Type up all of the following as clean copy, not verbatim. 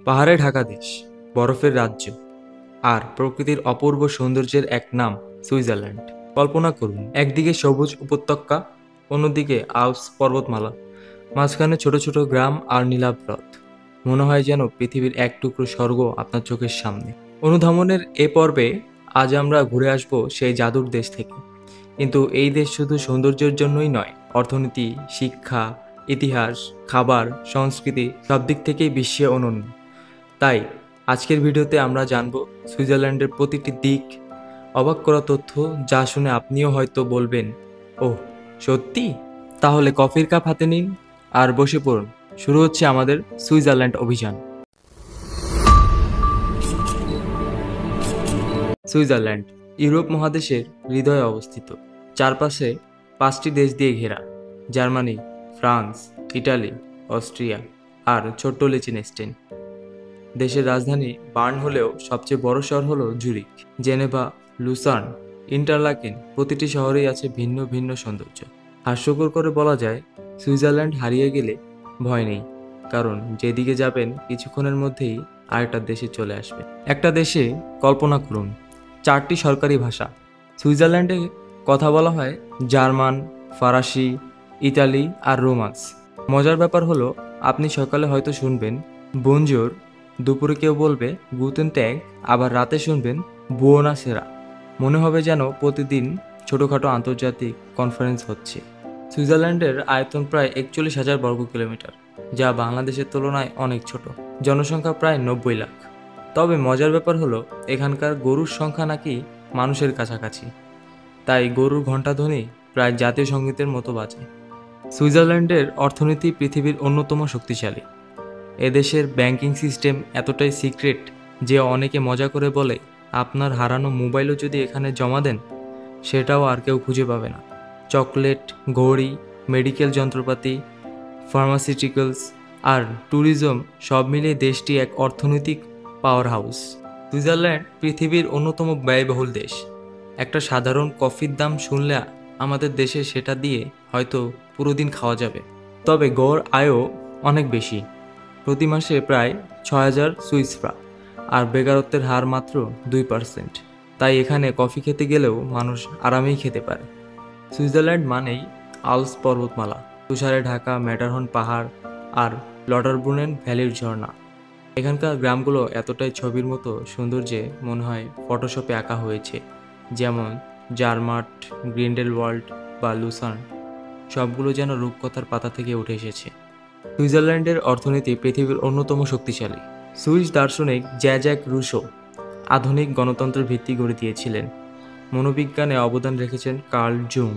পাহাড়ে ঢাকা দেশ, বরফের রাজ্য আর প্রকৃতির অপূর্ব সৌন্দর্যের এক নাম সুইজারল্যান্ড। কল্পনা করুন, একদিকে সবুজ উপত্যকা, অন্যদিকে আল্পস পর্বতমালা, মাঝখানে ছোট ছোট গ্রাম আর নীলাভ হ্রদ। মনে হয় যেন পৃথিবীর এক টুকরো স্বর্গ আপনার চোখের সামনে। অনুধাবনের এ পর্বে আজ আমরা ঘুরে আসব সেই জাদুর দেশ থেকে। কিন্তু এই দেশ শুধু সৌন্দর্যের জন্যই নয়, অর্থনীতি, শিক্ষা, ইতিহাস, খাবার, সংস্কৃতি সব দিক থেকেই বিশ্বে অনন্য। তাই আজকের ভিডিওতে আমরা জানব সুইজারল্যান্ডের প্রতিটি দিক, অবাক করা তথ্য যা শুনে আপনিও হয়তো বলবেন, ওহ সত্যি? তাহলে কফির কাপ হাতে নিন আর বসে পড়ুন। শুরু হচ্ছে আমাদের সুইজারল্যান্ড অভিযান। সুইজারল্যান্ড ইউরোপ মহাদেশের হৃদয়ে অবস্থিত। চারপাশে 5টি দেশ দিয়ে ঘেরা: জার্মানি, ফ্রান্স, ইটালি, অস্ট্রিয়া আর ছোট্ট লিচেনস্টাইন। দেশের রাজধানী বার্ন হলেও সবচেয়ে বড় শহর হলো জুরিক। জেনেভা, লুসার্ন, ইন্টারলাকেন, প্রতিটি শহরেই আছে ভিন্ন ভিন্ন সৌন্দর্য। হাস্যকর করে বলা যায়, সুইজারল্যান্ড হারিয়ে গেলে ভয় নেই, কারণ যেদিকে যাবেন কিছুক্ষণের মধ্যেই আরেকটা দেশে চলে আসবে। একটা দেশে কল্পনা করুন, 4টি সরকারি ভাষা। সুইজারল্যান্ডে কথা বলা হয় জার্মান, ফরাসি, ইতালি আর রোমান্স। মজার ব্যাপার হলো, আপনি সকালে হয়তো শুনবেন বনজোর, দুপুরে কেউ বলবে গুতেন ট্যাগ, আবার রাতে শুনবেন বুয়োনা সেরা। মনে হবে যেন প্রতিদিন ছোটোখাটো আন্তর্জাতিক কনফারেন্স হচ্ছে। সুইজারল্যান্ডের আয়তন প্রায় 41,000 বর্গ কিলোমিটার, যা বাংলাদেশের তুলনায় অনেক ছোট। জনসংখ্যা প্রায় 90 লাখ। তবে মজার ব্যাপার হলো, এখানকার গরুর সংখ্যা নাকি মানুষের কাছাকাছি, তাই গরুর ঘণ্টাধ্বনি প্রায় জাতীয় সঙ্গীতের মতো বাজে। সুইজারল্যান্ডের অর্থনীতি পৃথিবীর অন্যতম শক্তিশালী। এদেশের ব্যাংকিং সিস্টেম এতটাই সিক্রেট যে অনেকে মজা করে বলে, আপনার হারানো মোবাইলও যদি এখানে জমা দেন সেটাও আর কেউ খুঁজে পাবে না। চকলেট, ঘড়ি, মেডিকেল যন্ত্রপাতি, ফার্মাসিউটিক্যালস আর ট্যুরিজম সব মিলিয়ে দেশটি এক অর্থনৈতিক পাওয়ার হাউস। সুইজারল্যান্ড পৃথিবীর অন্যতম ব্যয়বহুল দেশ। একটা সাধারণ কফির দাম শুনলে আমাদের দেশে সেটা দিয়ে হয়তো পুরো দিন খাওয়া যাবে। তবে গড় আয়ও অনেক বেশি, প্রতি মাসে প্রায় 6,000 সুইস ফ্রাঙ্ক, আর বেকারত্বের হার মাত্র 2%। তাই এখানে কফি খেতে গেলেও মানুষ আরামেই খেতে পারে। সুইজারল্যান্ড মানেই আল্পস পর্বতমালা, তুষারে ঢাকা ম্যাটারহর্ন পাহাড় আর লটারব্রুনেন ভ্যালির ঝর্ণা। এখানকার গ্রামগুলো এতটাই ছবির মতো সুন্দর যে মনে হয় ফটোশপে আঁকা হয়েছে। যেমন জারমাট, গ্রিন্ডেলওয়াল্ড বা লুসার্ন, সবগুলো যেন রূপকথার পাতা থেকে উঠে এসেছে। সুইজারল্যান্ডের অর্থনীতি পৃথিবীর অন্যতম শক্তিশালী। সুইস দার্শনিক জ্যাক রুশো আধুনিক গণতন্ত্রের ভিত্তি গড়ে দিয়েছিলেন। মনোবিজ্ঞানে অবদান রেখেছেন কার্ল জুং।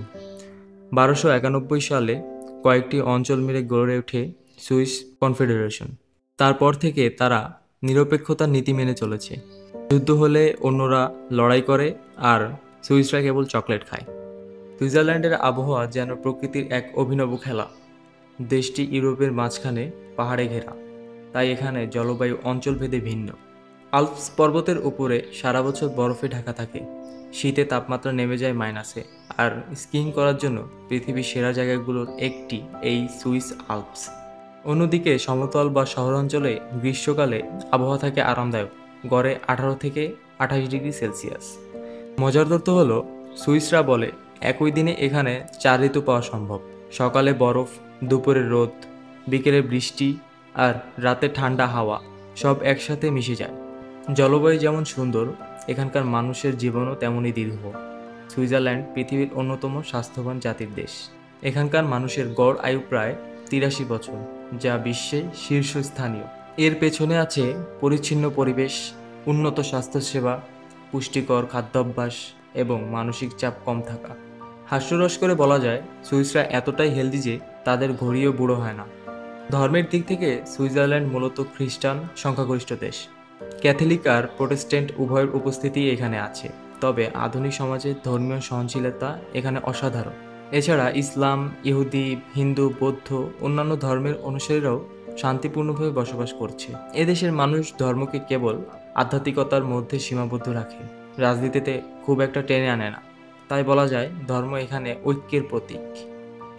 1291 সালে কয়েকটি অঞ্চল মিলে গড়ে ওঠে সুইস কনফেডারেশন। তারপর থেকে তারা নিরপেক্ষতার নীতি মেনে চলেছে। যুদ্ধ হলে অন্যরা লড়াই করে আর সুইসরা কেবল চকলেট খায়। সুইজারল্যান্ডের আবহাওয়া যেন প্রকৃতির এক অভিনব খেলা। দেশটি ইউরোপের মাঝখানে পাহাড়ে ঘেরা, তাই এখানে জলবায়ু অঞ্চলভেদে ভিন্ন। আল্পস পর্বতের উপরে সারা বছর বরফে ঢাকা থাকে, শীতে তাপমাত্রা নেমে যায় মাইনাসে, আর স্কিইং করার জন্য পৃথিবীর সেরা জায়গাগুলোর একটি এই সুইস আল্পস। অন্যদিকে সমতল বা শহরাঞ্চলে গ্রীষ্মকালে আবহাওয়া থাকে আরামদায়ক, গড়ে 18 থেকে 28 ডিগ্রি সেলসিয়াস। মজার তথ্য হলো, সুইসরা বলে একই দিনে এখানে 4 ঋতু পাওয়া সম্ভব। সকালে বরফ, দুপুরে রোদ, বিকেলে বৃষ্টি আর রাতে ঠান্ডা হাওয়া, সব একসাথে মিশে যায়। জলবায়ু যেমন সুন্দর, এখানকার মানুষের জীবনও তেমনই দীর্ঘ। সুইজারল্যান্ড পৃথিবীর অন্যতম স্বাস্থ্যবান জাতির দেশ। এখানকার মানুষের গড় আয়ু প্রায় 83 বছর, যা বিশ্বে শীর্ষস্থানীয়। এর পেছনে আছে পরিচ্ছন্ন পরিবেশ, উন্নত স্বাস্থ্যসেবা, পুষ্টিকর খাদ্যাভ্যাস এবং মানসিক চাপ কম থাকা। হাস্যরস করে বলা যায়, সুইসরা এতটাই হেলদি যে তাদের ঘড়িও বুড়ো হয় না। ধর্মের দিক থেকে সুইজারল্যান্ড মূলত খ্রিস্টান সংখ্যাগরিষ্ঠ দেশ। ক্যাথলিক আর প্রোটেস্ট্যান্ট উভয়ের উপস্থিতি এখানে আছে, তবে আধুনিক সমাজে ধর্মীয় সহনশীলতা এখানে অসাধারণ। এছাড়া ইসলাম, ইহুদি, হিন্দু, বৌদ্ধ, অন্যান্য ধর্মের অনুসারীরাও শান্তিপূর্ণভাবে বসবাস করছে। এদেশের মানুষ ধর্মকে কেবল আধ্যাত্মিকতার মধ্যে সীমাবদ্ধ রাখে, রাজনীতিতে খুব একটা টেনে আনে না। তাই বলা যায়, ধর্ম এখানে ঐক্যের প্রতীক।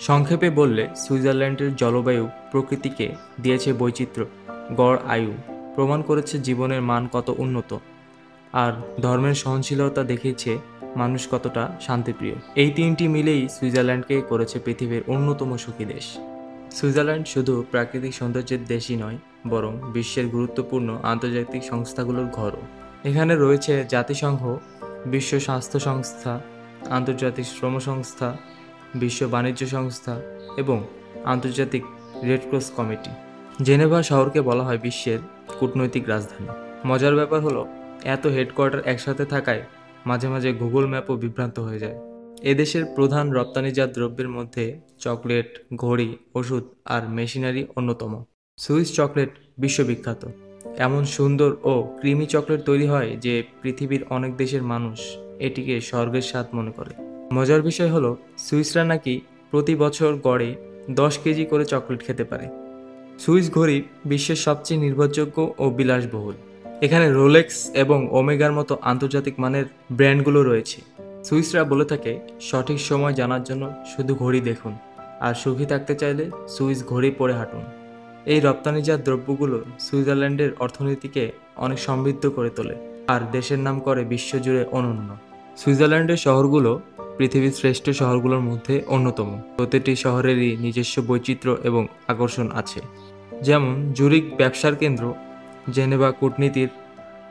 সংক্ষেপে বললে, সুইজারল্যান্ডের জলবায়ু প্রকৃতিকে দিয়েছে বৈচিত্র্য, গড় আয়ু, প্রমাণ করেছে জীবনের মান কত উন্নত, আর ধর্মের সহনশীলতা দেখিয়েছে মানুষ কতটা শান্তিপ্রিয়। এই তিনটি মিলেই সুইজারল্যান্ডকে করেছে পৃথিবীর অন্যতম সুখী দেশ। সুইজারল্যান্ড শুধু প্রাকৃতিক সৌন্দর্যের দেশই নয়, বরং বিশ্বের গুরুত্বপূর্ণ আন্তর্জাতিক সংস্থাগুলোর ঘরও। এখানে রয়েছে জাতিসংঘ, বিশ্ব স্বাস্থ্য সংস্থা, আন্তর্জাতিক শ্রম সংস্থা, বিশ্ব বাণিজ্য সংস্থা এবং আন্তর্জাতিক রেড ক্রস কমিটি। জেনেভা শহরকে বলা হয় বিশ্বের কূটনৈতিক রাজধানী। মজার ব্যাপার হলো, এত হেডকোয়ার্টার একসাথে থাকায় মাঝে মাঝে গুগল ম্যাপও বিভ্রান্ত হয়ে যায়। এদেশের প্রধান রপ্তানিজাত দ্রব্যের মধ্যে চকলেট, ঘড়ি, ওষুধ আর মেশিনারি অন্যতম। সুইস চকলেট বিশ্ববিখ্যাত। এমন সুন্দর ও ক্রিমি চকলেট তৈরি হয় যে পৃথিবীর অনেক দেশের মানুষ এটিকে স্বর্গের স্বাদ মনে করে। মজার বিষয় হলো, সুইসরা নাকি প্রতি বছর গড়ে 10 কেজি করে চকলেট খেতে পারে। সুইস ঘড়ি বিশ্বের সবচেয়ে নির্ভরযোগ্য ও বিলাসবহুল। এখানে রোলেক্স এবং ওমেগার মতো আন্তর্জাতিক মানের ব্র্যান্ডগুলো রয়েছে। সুইসরা বলে থাকে, সঠিক সময় জানার জন্য শুধু ঘড়ি দেখুন, আর সুখী থাকতে চাইলে সুইস ঘড়ি পরে হাঁটুন। এই রপ্তানিজাত দ্রব্যগুলো সুইজারল্যান্ডের অর্থনীতিকে অনেক সমৃদ্ধ করে তোলে আর দেশের নাম করে বিশ্বজুড়ে অনন্য। সুইজারল্যান্ডের শহরগুলো পৃথিবীর শ্রেষ্ঠ শহরগুলোর মধ্যে অন্যতম। প্রতিটি শহরেরই নিজস্ব বৈচিত্র্য এবং আকর্ষণ আছে। যেমন জুরিক ব্যবসার কেন্দ্র, জেনেভা কূটনীতির,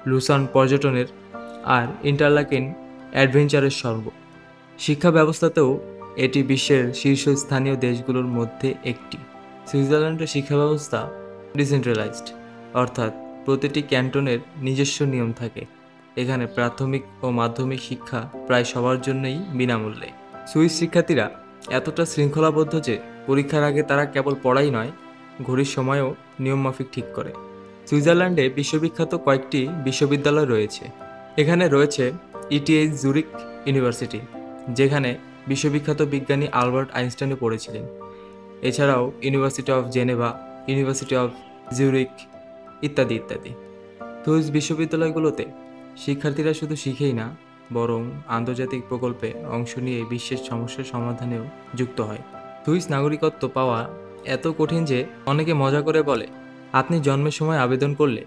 লুসান পর্যটনের, আর ইন্টারলাকেন অ্যাডভেঞ্চারের স্বর্গ। শিক্ষা ব্যবস্থাতেও এটি বিশ্বের শীর্ষস্থানীয় দেশগুলোর মধ্যে একটি। সুইজারল্যান্ডের শিক্ষা ব্যবস্থা ডিসেন্ট্রালাইজড, অর্থাৎ প্রতিটি ক্যান্টনের নিজস্ব নিয়ম থাকে। এখানে প্রাথমিক ও মাধ্যমিক শিক্ষা প্রায় সবার জন্যই বিনামূল্যে। সুইস শিক্ষার্থীরা এতটা শৃঙ্খলাবদ্ধ যে পরীক্ষার আগে তারা কেবল পড়াই নয়, ঘড়ির সময়ও নিয়মমাফিক ঠিক করে। সুইজারল্যান্ডে বিশ্ববিখ্যাত কয়েকটি বিশ্ববিদ্যালয় রয়েছে। এখানে রয়েছে ইটিএইচ জুরিক ইউনিভার্সিটি, যেখানে বিশ্ববিখ্যাত বিজ্ঞানী আলবার্ট আইনস্টাইনও পড়েছিলেন। এছাড়াও university of Geneva, university of Zurich ইত্যাদি ইত্যাদি। সুইস বিশ্ববিদ্যালয়গুলোতে শিক্ষার্থীরা শুধু শিখেই না, বরং আন্তর্জাতিক প্রকল্পে অংশ নিয়ে বিশ্বের সমস্যার সমাধানেও যুক্ত হয়। সুইস নাগরিকত্ব পাওয়া এত কঠিন যে অনেকে মজা করে বলে, আপনি জন্মের সময় আবেদন করলে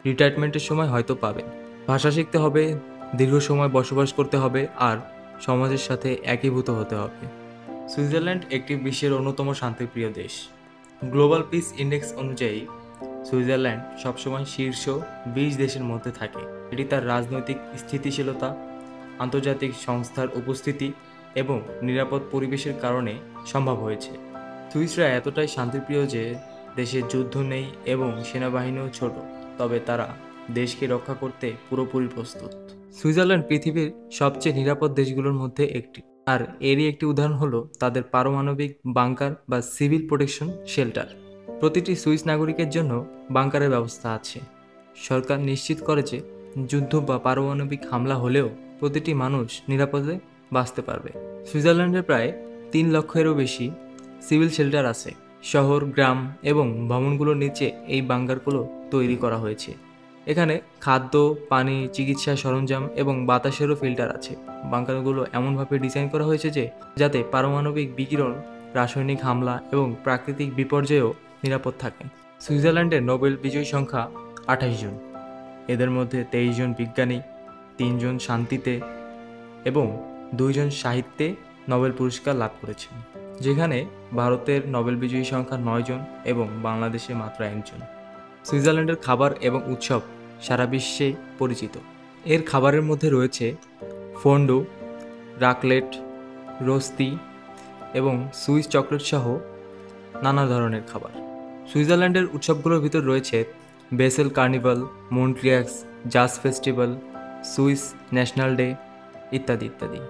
রিটায়ারমেন্টের সময় হয়তো পাবেন। ভাষা শিখতে হবে, দীর্ঘ সময় বসবাস করতে হবে, আর সমাজের সাথে একীভূত হতে হবে। সুইজারল্যান্ড একটি বিশ্বের অন্যতম শান্তিপ্রিয় দেশ। গ্লোবাল পিস ইন্ডেক্স অনুযায়ী সুইজারল্যান্ড সবসময় শীর্ষ 20 দেশের মধ্যে থাকে। এটি তার রাজনৈতিক স্থিতিশীলতা, আন্তর্জাতিক সংস্থার উপস্থিতি এবং নিরাপদ পরিবেশের কারণে সম্ভব হয়েছে। সুইসরা এতটাই শান্তিপ্রিয় যে দেশে যুদ্ধ নেই এবং সেনাবাহিনীও ছোট, তবে তারা দেশকে রক্ষা করতে পুরোপুরি প্রস্তুত। সুইজারল্যান্ড পৃথিবীর সবচেয়ে নিরাপদ দেশগুলোর মধ্যে একটি, আর এরই একটি উদাহরণ হলো তাদের পারমাণবিক বাংকার বা সিভিল প্রোটেকশন শেল্টার। প্রতিটি সুইস নাগরিকের জন্য বাংকারের ব্যবস্থা আছে। সরকার নিশ্চিত করে যে যুদ্ধ বা পারমাণবিক হামলা হলেও প্রতিটি মানুষ নিরাপদে বাঁচতে পারবে। সুইজারল্যান্ডের প্রায় 3 লক্ষেরও বেশি সিভিল শেল্টার আছে। শহর, গ্রাম এবং ভবনগুলোর নিচে এই বাংকারগুলো তৈরি করা হয়েছে। এখানে খাদ্য, পানি, চিকিৎসা সরঞ্জাম এবং বাতাসেরও ফিল্টার আছে। বাংকারগুলো এমনভাবে ডিজাইন করা হয়েছে যে যাতে পারমাণবিক বিকিরণ, রাসায়নিক হামলা এবং প্রাকৃতিক বিপর্যয়েও নিরাপদ থাকে। সুইজারল্যান্ডের নোবেল বিজয়ী সংখ্যা 28 জন। এদের মধ্যে 23 জন বিজ্ঞানী, 3 জন শান্তিতে এবং 2 জন সাহিত্যে নোবেল পুরস্কার লাভ করেছেন, যেখানে ভারতের নোবেল বিজয়ী সংখ্যা 9 জন এবং বাংলাদেশে মাত্র 1 জন। সুইজারল্যান্ডের খাবার এবং উৎসব সারা বিশ্বে পরিচিত। এর খাবারের মধ্যে রয়েছে ফন্ডু, রাকলেট, রোস্তি এবং সুইস চকলেট সহ নানা ধরনের খাবার। সুইজারল্যান্ডের উৎসবগুলোর ভিতর রয়েছে বেসেল কার্নিভাল, মন্ট্রিয়াক্স, জাজ ফেস্টিভ্যাল, সুইস ন্যাশনাল ডে ইত্যাদি ইত্যাদি।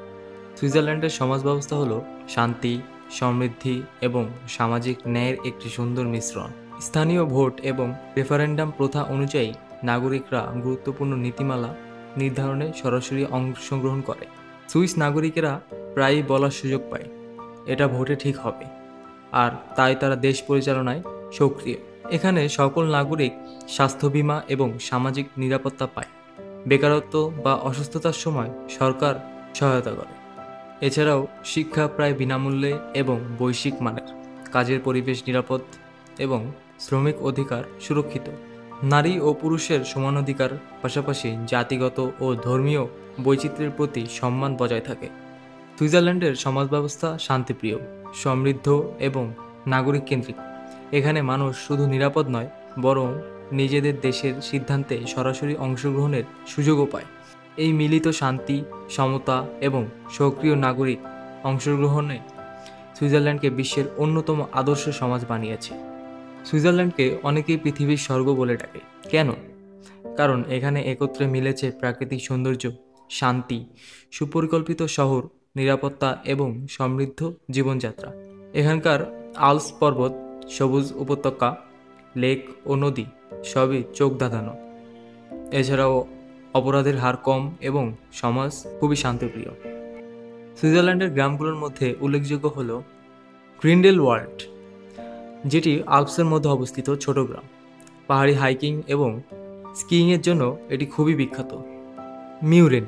সুইজারল্যান্ডের সমাজ ব্যবস্থা হলো শান্তি, সমৃদ্ধি এবং সামাজিক ন্যায়ের একটি সুন্দর মিশ্রণ। স্থানীয় ভোট এবং রেফারেন্ডাম প্রথা অনুযায়ী নাগরিকরা গুরুত্বপূর্ণ নীতিমালা নির্ধারণে সরাসরি অংশগ্রহণ করে। সুইস নাগরিকেরা প্রায়ই বলার সুযোগ পায়, এটা ভোটে ঠিক হবে, আর তাই তারা দেশ পরিচালনায় সক্রিয়। এখানে সকল নাগরিক স্বাস্থ্য বীমা এবং সামাজিক নিরাপত্তা পায়। বেকারত্ব বা অসুস্থতার সময় সরকার সহায়তা করে। এছাড়াও শিক্ষা প্রায় বিনামূল্যে এবং বৈশ্বিক মানের। কাজের পরিবেশ নিরাপদ এবং শ্রমিক অধিকার সুরক্ষিত। নারী ও পুরুষের সমান অধিকার, পাশাপাশি জাতিগত ও ধর্মীয় বৈচিত্র্যের প্রতি সম্মান বজায় থাকে। সুইজারল্যান্ডের সমাজ ব্যবস্থা শান্তিপ্রিয়, সমৃদ্ধ এবং নাগরিক কেন্দ্রিক। এখানে মানুষ শুধু নিরাপদ নয়, বরং নিজেদের দেশের সিদ্ধান্তে সরাসরি অংশগ্রহণের সুযোগও পায়। এই মিলিত শান্তি, সমতা এবং সক্রিয় নাগরিক অংশগ্রহণে সুইজারল্যান্ডকে বিশ্বের অন্যতম আদর্শ সমাজ বানিয়েছে। সুইজারল্যান্ডকে অনেকেই পৃথিবীর স্বর্গ বলে ডাকে। কেন? কারণ এখানে একত্রে মিলেছে প্রাকৃতিক সৌন্দর্য, শান্তি, সুপরিকল্পিত শহর, নিরাপত্তা এবং সমৃদ্ধ জীবনযাত্রা। এখানকার আল্পস পর্বত, সবুজ উপত্যকা, লেক ও নদী সবই চোখ ধাঁধানো। এছাড়াও অপরাধের হার কম এবং সমাজ খুবই শান্তপ্রিয়। সুইজারল্যান্ডের গ্রামগুলোর মধ্যে উল্লেখযোগ্য হল গ্রিন্ডেলওয়াল্ড, যেটি আল্পসের মধ্যে অবস্থিত ছোট গ্রাম। পাহাড়ি হাইকিং এবং স্কিইংয়ের জন্য এটি খুবই বিখ্যাত। মিউরেন,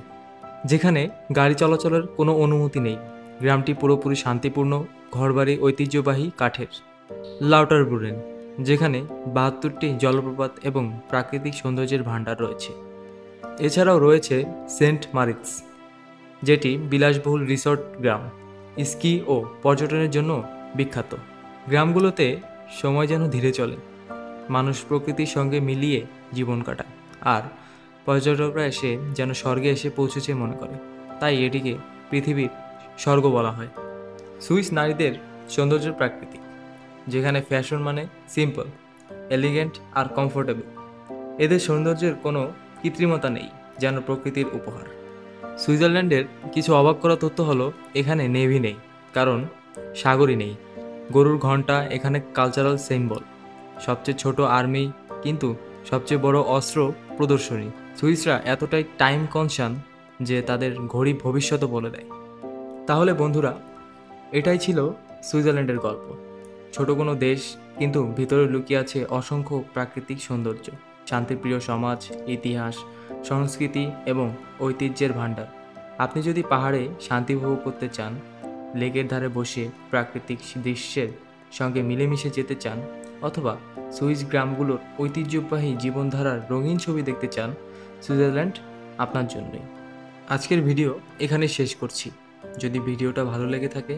যেখানে গাড়ি চলাচলের কোনো অনুমতি নেই। গ্রামটি পুরোপুরি শান্তিপূর্ণ, ঘরবাড়ি ঐতিহ্যবাহী কাঠের। লাউটারবুরেন, যেখানে ৭২টি জলপ্রপাত এবং প্রাকৃতিক সৌন্দর্যের ভাণ্ডার রয়েছে। এছাড়াও রয়েছে সেন্ট মারিৎস, যেটি বিলাসবহুল রিসর্ট গ্রাম, স্কি ও পর্যটনের জন্য বিখ্যাত। গ্রামগুলোতে সময় যেন ধীরে চলে, মানুষ প্রকৃতির সঙ্গে মিলিয়ে জীবন কাটায়, আর পর্যটকরা এসে যেন স্বর্গে এসে পৌঁছেছে মনে করে। তাই এটিকে পৃথিবীর স্বর্গ বলা হয়। সুইস নারীদের সৌন্দর্যের প্রাকৃতিক, যেখানে ফ্যাশন মানে সিম্পল, এলিগেন্ট আর কমফোর্টেবল। এদের সৌন্দর্যের কোনো কৃত্রিমতা নেই, যেন প্রকৃতির উপহার। সুইজারল্যান্ডের কিছু অবাক করা তথ্য হলো এখানে নেভি নেই, কারণ সাগরই নেই। গরুর ঘণ্টা এখানে কালচারাল সিম্বল। সবচেয়ে ছোট আর্মি, কিন্তু সবচেয়ে বড় অস্ত্র প্রদর্শনী। সুইসরা এতটাই টাইম কনসাস যে তাদের ঘড়ি ভবিষ্যৎও বলে দেয়। তাহলে বন্ধুরা, এটাই ছিল সুইজারল্যান্ডের গল্প। ছোট কোনো দেশ, কিন্তু ভিতরে লুকিয়ে আছে অসংখ্য প্রাকৃতিক সৌন্দর্য, শান্তিপ্রিয় সমাজ, ইতিহাস, সংস্কৃতি এবং ঐতিহ্যের ভাণ্ডার। আপনি যদি পাহাড়ে শান্তি উপভোগ করতে চান, লেকের ধারে বসে প্রাকৃতিক দৃশ্যের সঙ্গে মিলেমিশে যেতে চান, অথবা সুইস গ্রামগুলোর ঐতিহ্যবাহী জীবনধারার রঙিন ছবি দেখতে চান, সুইজারল্যান্ড আপনার জন্যই। আজকের ভিডিও এখানে শেষ করছি। যদি ভিডিওটা ভালো লেগে থাকে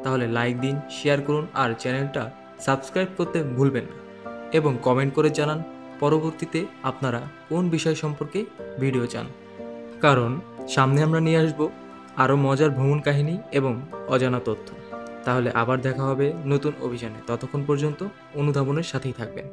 তাহলে লাইক দিন, শেয়ার করুন আর চ্যানেলটা সাবস্ক্রাইব করতে ভুলবেন না, এবং কমেন্ট করে জানান পরবর্তীতে আপনারা কোন বিষয় সম্পর্কে ভিডিও চান। কারণ সামনে আমরা নিয়ে আসব আরও মজার ভ্রমণ কাহিনী এবং অজানা তথ্য। তাহলে আবার দেখা হবে নতুন অভিযানে। ততক্ষণ পর্যন্ত অনুধাবনের সাথেই থাকবেন।